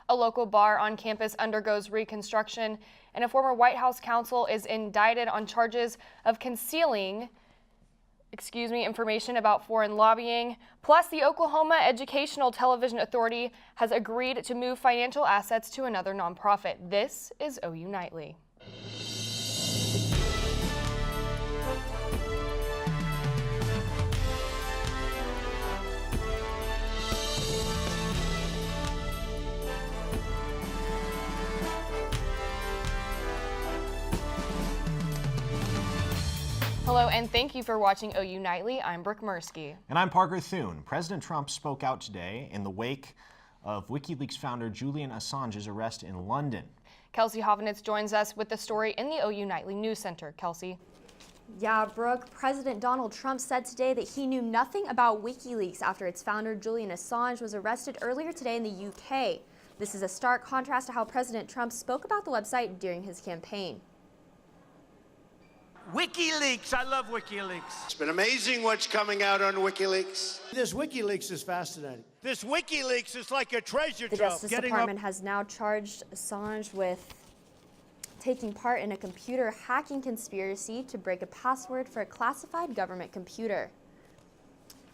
A local bar on campus undergoes reconstruction, and a former White House counsel is indicted on charges of concealing information about foreign lobbying. Plus, the Oklahoma Educational Television Authority has agreed to move financial assets to another nonprofit. This is OU Nightly. Hello and thank you for watching OU Nightly. I'm Brooke Murski. And I'm Parker Thune. President Trump spoke out today in the wake of WikiLeaks founder Julian Assange's arrest in London. Kelsey Hovanetz joins us with the story in the OU Nightly News Center. Kelsey. Yeah, Brooke, President Donald Trump said today that he knew nothing about WikiLeaks after its founder Julian Assange was arrested earlier today in the UK. This is a stark contrast to how President Trump spoke about the website during his campaign. WikiLeaks, I love WikiLeaks. It's been amazing what's coming out on WikiLeaks. This WikiLeaks is fascinating. This WikiLeaks is like a treasure trove. The Justice Department has now charged Assange with taking part in a computer hacking conspiracy to break a password for a classified government computer.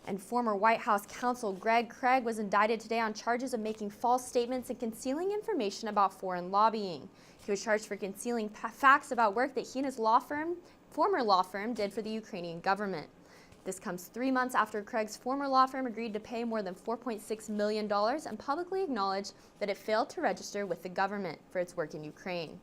And former White House counsel Greg Craig was indicted today on charges of making false statements and concealing information about foreign lobbying. He was charged for concealing facts about work that he and his former law firm did for the Ukrainian government. This comes 3 months after Craig's former law firm agreed to pay more than $4.6 million and publicly acknowledged that it failed to register with the government for its work in Ukraine.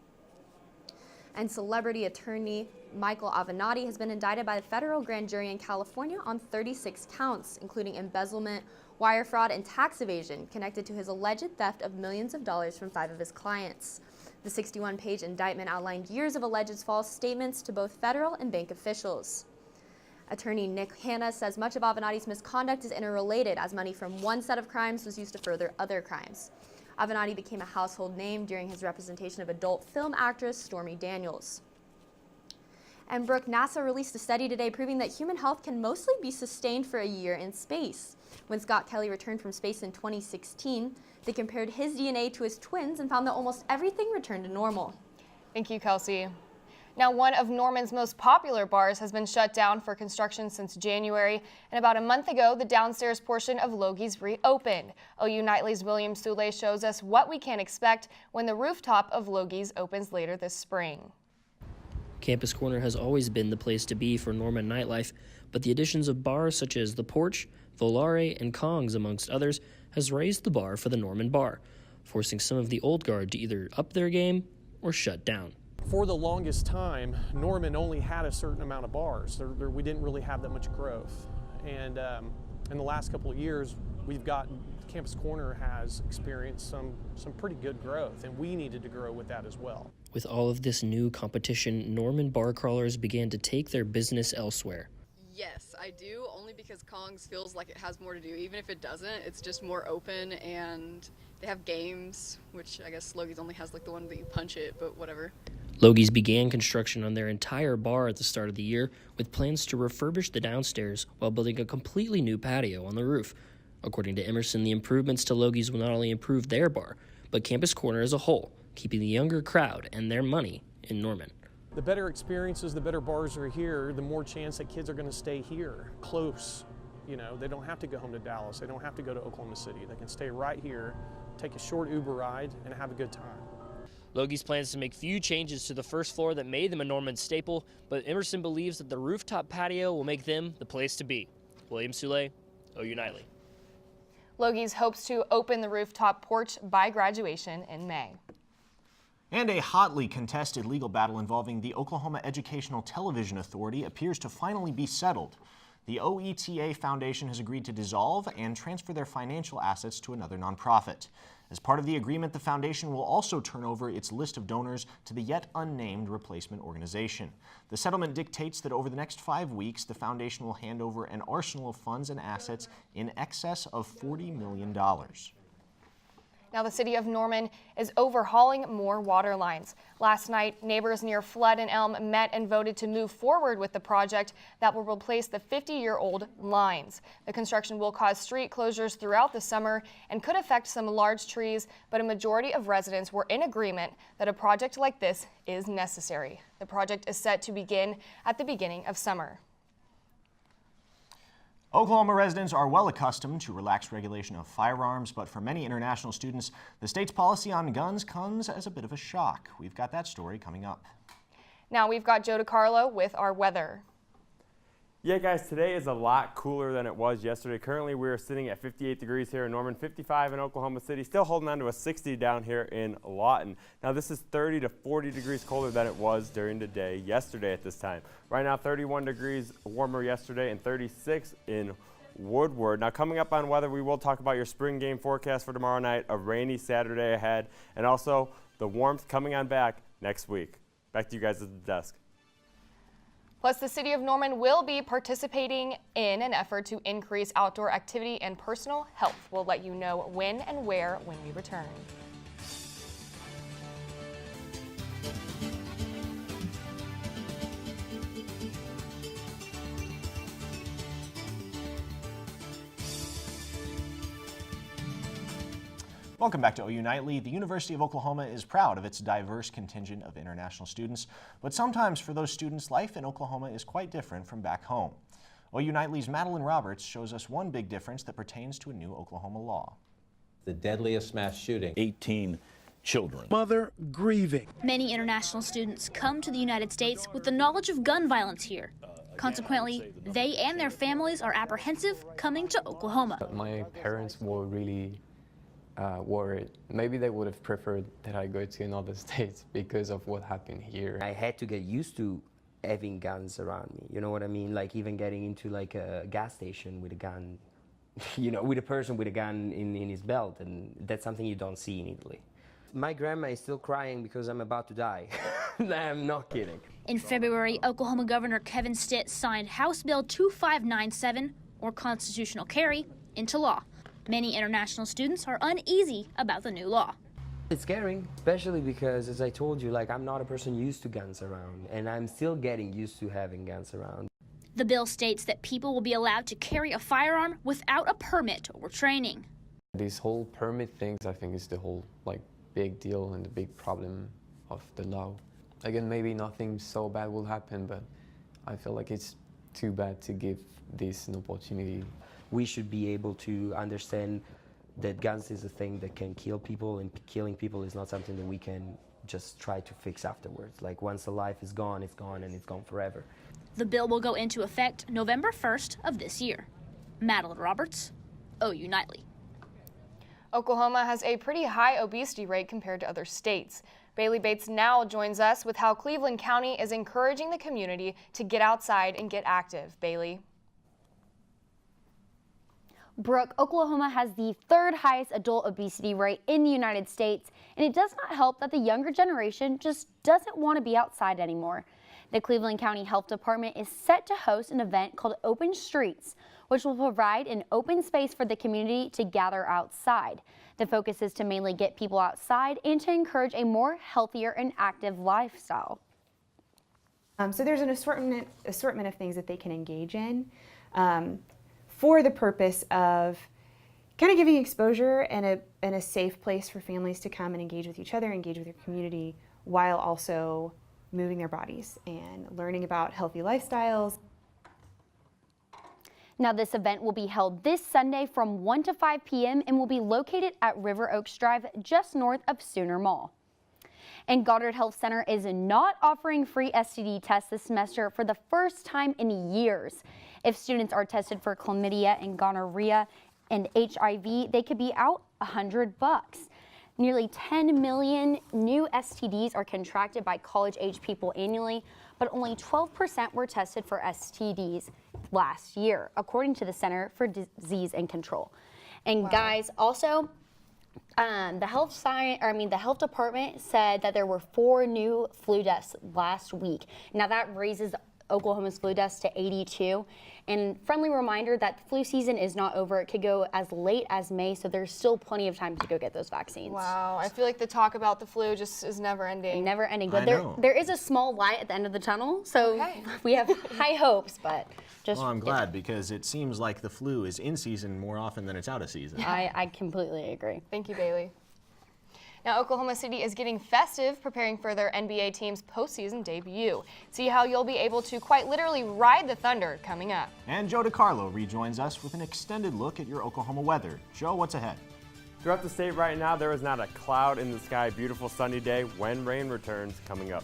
And celebrity attorney Michael Avenatti has been indicted by the federal grand jury in California on 36 counts, including embezzlement, wire fraud, and tax evasion connected to his alleged theft of millions of dollars from 5 of his clients. The 61-page indictment outlined years of alleged false statements to both federal and bank officials. Attorney Nick Hanna says much of Avenatti's misconduct is interrelated, as money from one set of crimes was used to further other crimes. Avenatti became a household name during his representation of adult film actress Stormy Daniels. And Brooke, NASA released a study today proving that human health can mostly be sustained for a year in space. When Scott Kelly returned from space in 2016, they compared his DNA to his twins and found that almost everything returned to normal. Thank you, Kelsey. Now, one of Norman's most popular bars has been shut down for construction since January, and about a month ago, the downstairs portion of Logie's reopened. OU Nightly's William Soule shows us what we can expect when the rooftop of Logie's opens later this spring. Campus Corner has always been the place to be for Norman nightlife, but the additions of bars such as The Porch, Volare, and Kong's, amongst others, has raised the bar for the Norman Bar, forcing some of the old guard to either up their game or shut down. For the longest time, Norman only had a certain amount of bars. We didn't really have that much growth. And in the last couple of years, Campus Corner has experienced some pretty good growth, and we needed to grow with that as well. With all of this new competition, Norman bar crawlers began to take their business elsewhere. Yes, I do, only because Kong's feels like it has more to do. Even if it doesn't, it's just more open, and they have games, which I guess Logie's only has like the one that you punch it, but whatever. Logie's began construction on their entire bar at the start of the year, with plans to refurbish the downstairs while building a completely new patio on the roof. According to Emerson, the improvements to Logie's will not only improve their bar, but Campus Corner as a whole, keeping the younger crowd and their money in Norman. The better experiences, the better bars are here, the more chance that kids are going to stay here, close. You know, they don't have to go home to Dallas. They don't have to go to Oklahoma City. They can stay right here, take a short Uber ride, and have a good time. Logie's plans to make few changes to the first floor that made them a Norman staple, but Emerson believes that the rooftop patio will make them the place to be. William Soule, OU Nightly. Logie's hopes to open the rooftop porch by graduation in May. And a hotly contested legal battle involving the Oklahoma Educational Television Authority appears to finally be settled. The OETA Foundation has agreed to dissolve and transfer their financial assets to another nonprofit. As part of the agreement, the foundation will also turn over its list of donors to the yet unnamed replacement organization. The settlement dictates that over the next 5 weeks, the foundation will hand over an arsenal of funds and assets in excess of $40 million. Now, the city of Norman is overhauling more water lines. Last night, neighbors near Flood and Elm met and voted to move forward with the project that will replace the 50-year-old lines. The construction will cause street closures throughout the summer and could affect some large trees, but a majority of residents were in agreement that a project like this is necessary. The project is set to begin at the beginning of summer. Oklahoma residents are well accustomed to relaxed regulation of firearms, but for many international students, the state's policy on guns comes as a bit of a shock. We've got that story coming up. Now we've got Joe DeCarlo with our weather. Yeah, guys, today is a lot cooler than it was yesterday. Currently, we're sitting at 58 degrees here in Norman, 55 in Oklahoma City, still holding on to a 60 down here in Lawton. Now, this is 30 to 40 degrees colder than it was during the day yesterday at this time. Right now, 31 degrees warmer yesterday and 36 in Woodward. Now, coming up on weather, we will talk about your spring game forecast for tomorrow night, a rainy Saturday ahead, and also the warmth coming on back next week. Back to you guys at the desk. Plus, the city of Norman will be participating in an effort to increase outdoor activity and personal health. We'll let you know when and where when we return. Welcome back to OU Nightly. The University of Oklahoma is proud of its diverse contingent of international students, but sometimes for those students, life in Oklahoma is quite different from back home. OU Nightly's Madeline Roberts shows us one big difference that pertains to a new Oklahoma law. The deadliest mass shooting. 18 children. Mother grieving. Many international students come to the United States with the knowledge of gun violence here. Consequently, they and their families are apprehensive coming to Oklahoma. My parents were really worried. Maybe they would have preferred that I go to another state because of what happened here. I had to get used to having guns around me, you know what I mean? Like even getting into like a gas station with a gun, you know, with a person with a gun in his belt, and that's something you don't see in Italy. My grandma is still crying because I'm about to die. I'm not kidding. In February, Oklahoma Governor Kevin Stitt signed House Bill 2597, or constitutional carry, into law. Many international students are uneasy about the new law. It's scary, especially because, as I told you, like I'm not a person used to guns around, and I'm still getting used to having guns around. The bill states that people will be allowed to carry a firearm without a permit or training. This whole permit thing, I think, is the whole big deal and the big problem of the law. Again, maybe nothing so bad will happen, but I feel like it's too bad to give this an opportunity. We should be able to understand that guns is a thing that can kill people, and killing people is not something that we can just try to fix afterwards. Like once a life is gone, and it's gone forever. The bill will go into effect November 1st of this year. Madeline Roberts, OU Nightly. Oklahoma has a pretty high obesity rate compared to other states. Baylee Bates now joins us with how Cleveland County is encouraging the community to get outside and get active. Baylee. Brooke, Oklahoma has the third highest adult obesity rate in the United States, and it does not help that the younger generation just doesn't want to be outside anymore. The Cleveland County Health Department is set to host an event called Open Streets, which will provide an open space for the community to gather outside. The focus is to mainly get people outside and to encourage a more healthier and active lifestyle. So there's an assortment of things that they can engage in. For the purpose of kind of giving exposure and a safe place for families to come and engage with each other, engage with their community, while also moving their bodies and learning about healthy lifestyles. Now, this event will be held this Sunday from 1 to 5 p.m. and will be located at River Oaks Drive, just north of Sooner Mall. And Goddard Health Center is not offering free STD tests this semester for the first time in years. If students are tested for chlamydia and gonorrhea and HIV, they could be out $100. Nearly 10 million new STDs are contracted by college-age people annually, but only 12% were tested for STDs last year, according to the Center for Disease and Control. And guys, also, the health department said that there were 4 new flu deaths last week. Now that raises Oklahoma's flu deaths to 82. And friendly reminder that the flu season is not over. It could go as late as May, so there's still plenty of time to go get those vaccines. Wow, I feel like the talk about the flu just is never ending. Never ending, but there is a small light at the end of the tunnel, so we have high hopes, but just... Well, I'm glad because it seems like the flu is in season more often than it's out of season. I completely agree. Thank you, Baylee. Now, Oklahoma City is getting festive, preparing for their NBA team's postseason debut. See how you'll be able to quite literally ride the Thunder coming up. And Joe DeCarlo rejoins us with an extended look at your Oklahoma weather. Joe, what's ahead? Throughout the state right now, there is not a cloud in the sky. Beautiful sunny day when rain returns coming up.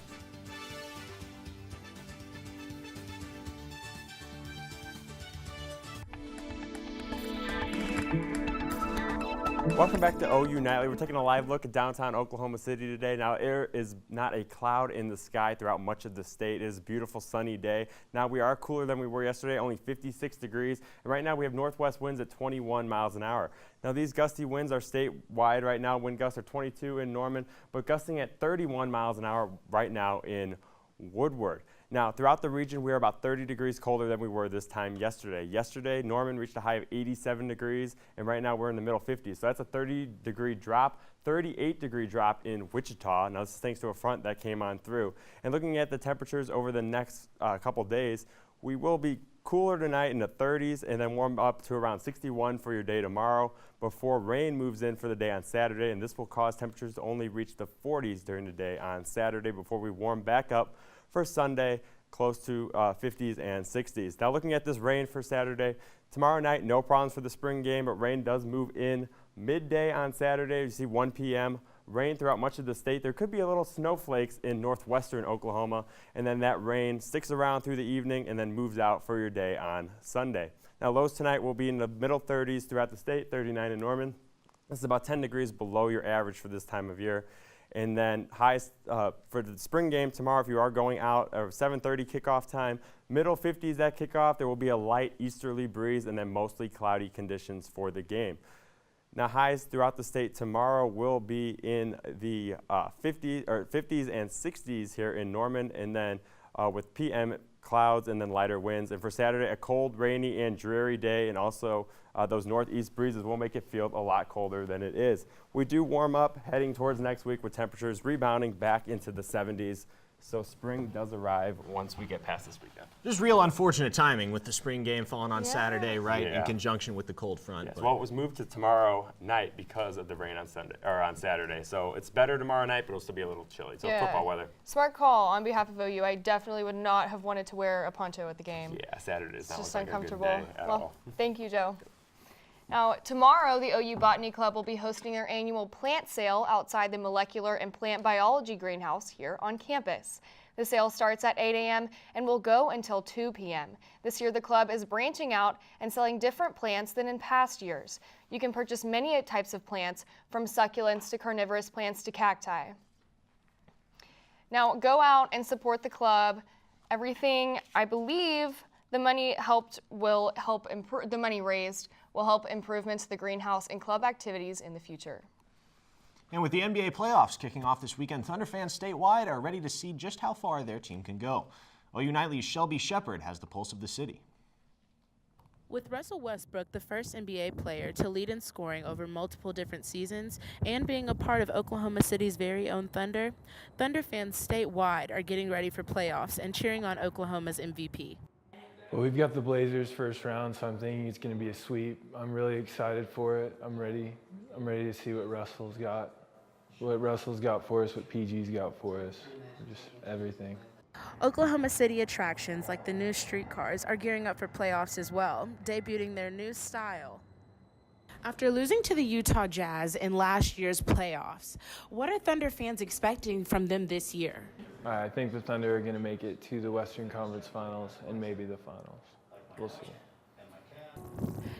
Welcome back to OU Nightly. We're taking a live look at downtown Oklahoma City today. Now, there is not a cloud in the sky throughout much of the state. It is a beautiful sunny day. Now, we are cooler than we were yesterday, only 56 degrees. And right now, we have northwest winds at 21 miles an hour. Now, these gusty winds are statewide right now. Wind gusts are 22 in Norman, but gusting at 31 miles an hour right now in Woodward. Now, throughout the region, we are about 30 degrees colder than we were this time yesterday. Yesterday, Norman reached a high of 87 degrees, and right now we're in the middle 50s. So that's a 30-degree drop, 38-degree drop in Wichita. Now, this is thanks to a front that came on through. And looking at the temperatures over the next couple days, we will be cooler tonight in the 30s and then warm up to around 61 for your day tomorrow before rain moves in for the day on Saturday. And this will cause temperatures to only reach the 40s during the day on Saturday before we warm back up for Sunday, close to 50s and 60s. Now looking at this rain for Saturday, tomorrow night, no problems for the spring game, but rain does move in midday on Saturday. You see 1 p.m. rain throughout much of the state. There could be a little snowflakes in northwestern Oklahoma, and then that rain sticks around through the evening and then moves out for your day on Sunday. Now lows tonight will be in the middle 30s throughout the state, 39 in Norman. This is about 10 degrees below your average for this time of year. And then highs for the spring game tomorrow, if you are going out, 7:30 kickoff time, middle 50s at kickoff. There will be a light easterly breeze and then mostly cloudy conditions for the game. Now highs throughout the state tomorrow will be in the 50s and 60s here in Norman, and then with PM clouds and then lighter winds. And for Saturday, a cold, rainy, and dreary day, and also those northeast breezes will make it feel a lot colder than it is. We do warm up heading towards next week with temperatures rebounding back into the 70s. So spring does arrive once we get past this weekend. Just real unfortunate timing with the spring game falling on Saturday, right, in conjunction with the cold front. Yes. Well, it was moved to tomorrow night because of the rain on Saturday. So it's better tomorrow night, but it'll still be a little chilly. So football weather. Smart call on behalf of OU. I definitely would not have wanted to wear a poncho at the game. Yeah, Saturday is not just like uncomfortable. a good day at all. Thank you, Joe. Now, tomorrow, the OU Botany Club will be hosting their annual plant sale outside the Molecular and Plant Biology Greenhouse here on campus. The sale starts at 8 a.m. and will go until 2 p.m. This year, the club is branching out and selling different plants than in past years. You can purchase many types of plants, from succulents to carnivorous plants to cacti. Now, go out and support the club. Everything, I believe, the money raised will help improvements to the greenhouse and club activities in the future. And with the NBA playoffs kicking off this weekend, Thunder fans statewide are ready to see just how far their team can go. OU Nightly's Shelby Shepard has the pulse of the city. With Russell Westbrook, the first NBA player to lead in scoring over multiple different seasons and being a part of Oklahoma City's very own Thunder, Thunder fans statewide are getting ready for playoffs and cheering on Oklahoma's MVP. Well, we've got the Blazers first round, so I'm thinking it's going to be a sweep. I'm really excited for it. I'm ready to see what Russell's got for us, what PG's got for us, just everything. Oklahoma City attractions like the new streetcars are gearing up for playoffs as well, debuting their new style. After losing to the Utah Jazz in last year's playoffs, what are Thunder fans expecting from them this year? I think the Thunder are going to make it to the Western Conference Finals and maybe the Finals. We'll see.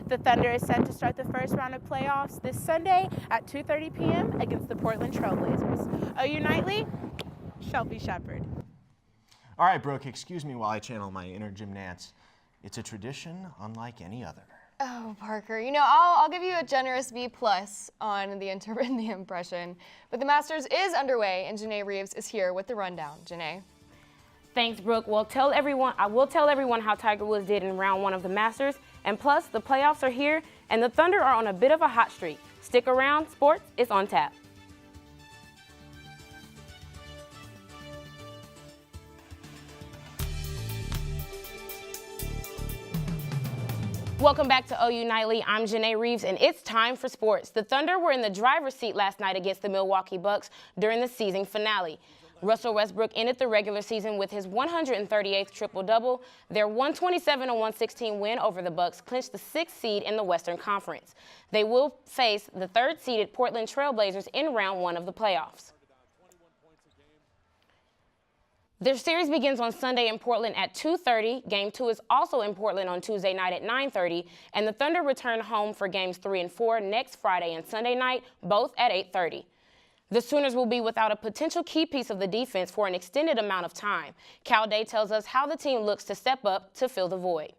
The Thunder is set to start the first round of playoffs this Sunday at 2:30 p.m. against the Portland Trailblazers. OU Nightly, Shelby Shepard. All right, Brooke, excuse me while I channel my inner Jim Nance. It's a tradition unlike any other. Oh, Parker, you know, I'll give you a generous B+ on the impression. But the Masters is underway, and Janae Reeves is here with the rundown. Janae. Thanks, Brooke. Well, I will tell everyone how Tiger Woods did in round 1 of the Masters. And plus, the playoffs are here, and the Thunder are on a bit of a hot streak. Stick around, sports is on tap. Welcome back to OU Nightly. I'm Janae Reeves, and it's time for sports. The Thunder were in the driver's seat last night against the Milwaukee Bucks during the season finale. Russell Westbrook ended the regular season with his 138th triple-double. Their 127-116 win over the Bucks clinched the 6th seed in the Western Conference. They will face the 3rd-seeded Portland Trail Blazers in round 1 of the playoffs. Their series begins on Sunday in Portland at 2:30. Game 2 is also in Portland on Tuesday night at 9:30. And the Thunder return home for games 3 and 4 next Friday and Sunday night, both at 8:30. The Sooners will be without a potential key piece of the defense for an extended amount of time. Cal Day tells us how the team looks to step up to fill the void.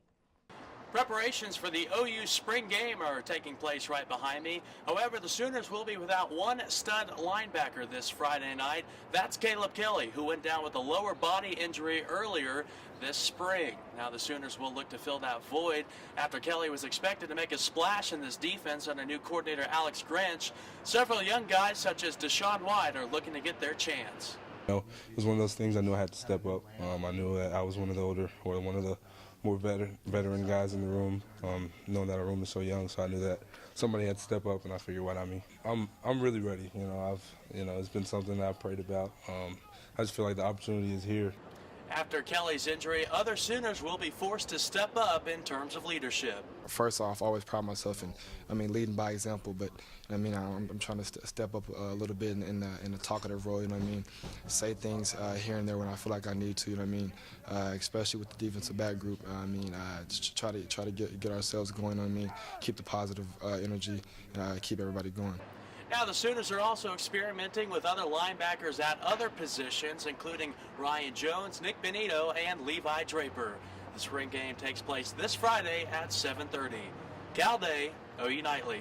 Preparations for the OU spring game are taking place right behind me. However, the Sooners will be without one stud linebacker this Friday night. That's Caleb Kelly, who went down with a lower body injury earlier this spring. Now the Sooners will look to fill that void after Kelly was expected to make a splash in this defense under new coordinator Alex Grinch. Several young guys such as Deshaun White are looking to get their chance. You know, it was one of those things I knew I had to step up. I knew that I was one of the older, or one of the more veteran guys in the room, knowing that our room is so young, so I knew that somebody had to step up, and I figured, why not me? I'm really ready. It's been something that I've prayed about. I just feel like the opportunity is here. After Kelly's injury, other Sooners will be forced to step up in terms of leadership. First off, I always pride myself in, leading by example, but I'm trying to step up a little bit in the talkative role, say things here and there when I feel like I need to, especially with the defensive back group, just try to get ourselves going, keep the positive energy, keep everybody going. Now the Sooners are also experimenting with other linebackers at other positions, including Ryan Jones, Nick Benito, and Levi Draper. The spring game takes place this Friday at 7:30. Cal Day, OU Nightly.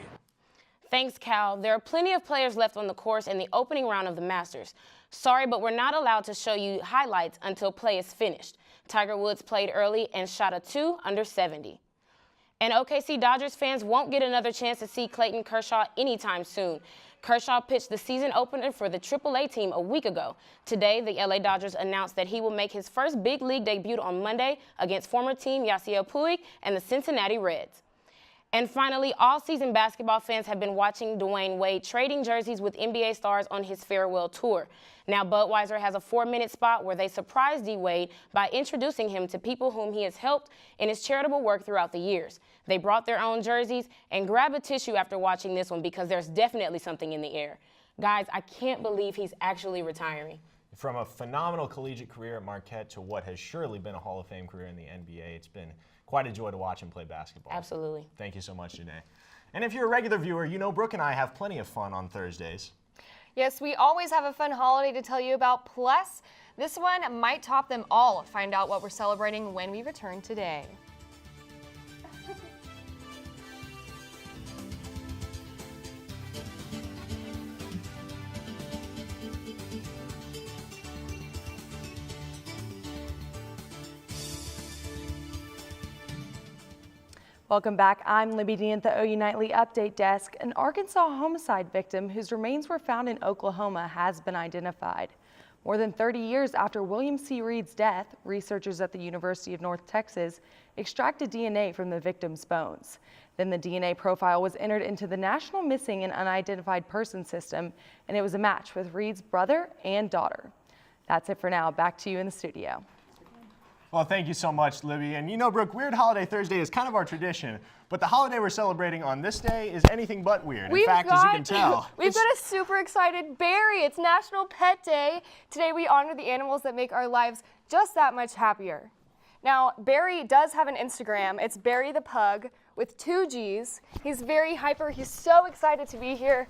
Thanks, Cal. There are plenty of players left on the course in the opening round of the Masters. Sorry, but we're not allowed to show you highlights until play is finished. Tiger Woods played early and shot a 2 under 70. And OKC Dodgers fans won't get another chance to see Clayton Kershaw anytime soon. Kershaw pitched the season opener for the AAA team a week ago. Today, the LA Dodgers announced that he will make his first big league debut on Monday against former team Yasiel Puig and the Cincinnati Reds. And finally, all-season basketball fans have been watching Dwayne Wade trading jerseys with NBA stars on his farewell tour. Now, Budweiser has a 4-minute spot where they surprised D-Wade by introducing him to people whom he has helped in his charitable work throughout the years. They brought their own jerseys, and grab a tissue after watching this one because there's definitely something in the air. Guys, I can't believe he's actually retiring. From a phenomenal collegiate career at Marquette to what has surely been a Hall of Fame career in the NBA, it's been quite a joy to watch him play basketball. Absolutely. Thank you so much, Janae. And if you're a regular viewer, you know Brooke and I have plenty of fun on Thursdays. Yes, we always have a fun holiday to tell you about. Plus, this one might top them all. Find out what we're celebrating when we return today. Welcome back. I'm Libbey Dean at the OU Nightly Update Desk. An Arkansas homicide victim whose remains were found in Oklahoma has been identified. More than 30 years after William C. Reed's death, researchers at the University of North Texas extracted DNA from the victim's bones. Then the DNA profile was entered into the National Missing and Unidentified Person System, and it was a match with Reed's brother and daughter. That's it for now. Back to you in the studio. Well, thank you so much, Libbey. And you know, Brooke, Weird Holiday Thursday is kind of our tradition, but the holiday we're celebrating on this day is anything but weird. In fact, as you can tell, we've got a super excited Barry. It's National Pet Day. Today we honor the animals that make our lives just that much happier. Now, Barry does have an Instagram. It's Barry the Pug with 2 G's. He's very hyper. He's so excited to be here.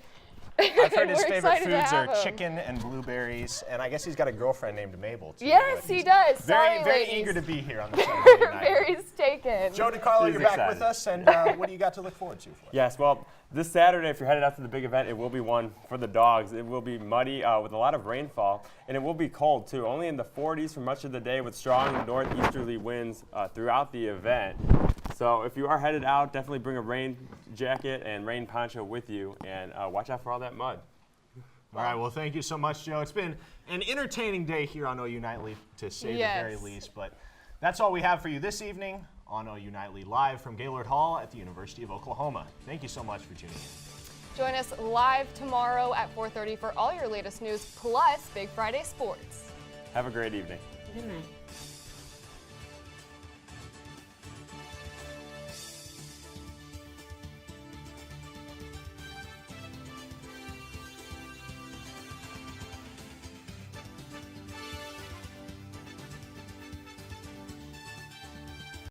I've heard his We're favorite excited to foods are have him. chicken and blueberries, and I guess he's got a girlfriend named Mabel, too. Yes, he does. Sorry, Very ladies. eager to be here on the Saturday night. Very taken. Joe DeCarlo, He's you're back excited. with us, and what do you got to look forward to? Yes, well, this Saturday, if you're headed out to the big event, it will be one for the dogs. It will be muddy with a lot of rainfall, and it will be cold, too. Only in the 40s for much of the day with strong northeasterly winds throughout the event. So if you are headed out, definitely bring a rain jacket and rain poncho with you, and watch out for all that mud. All right, well, thank you so much, Joe. It's been an entertaining day here on OU Nightly, to say the very least. But that's all we have for you this evening on OU Nightly, live from Gaylord Hall at the University of Oklahoma. Thank you so much for tuning in. Join us live tomorrow at 4:30 for all your latest news, plus Big Friday sports. Have a great evening. Good night.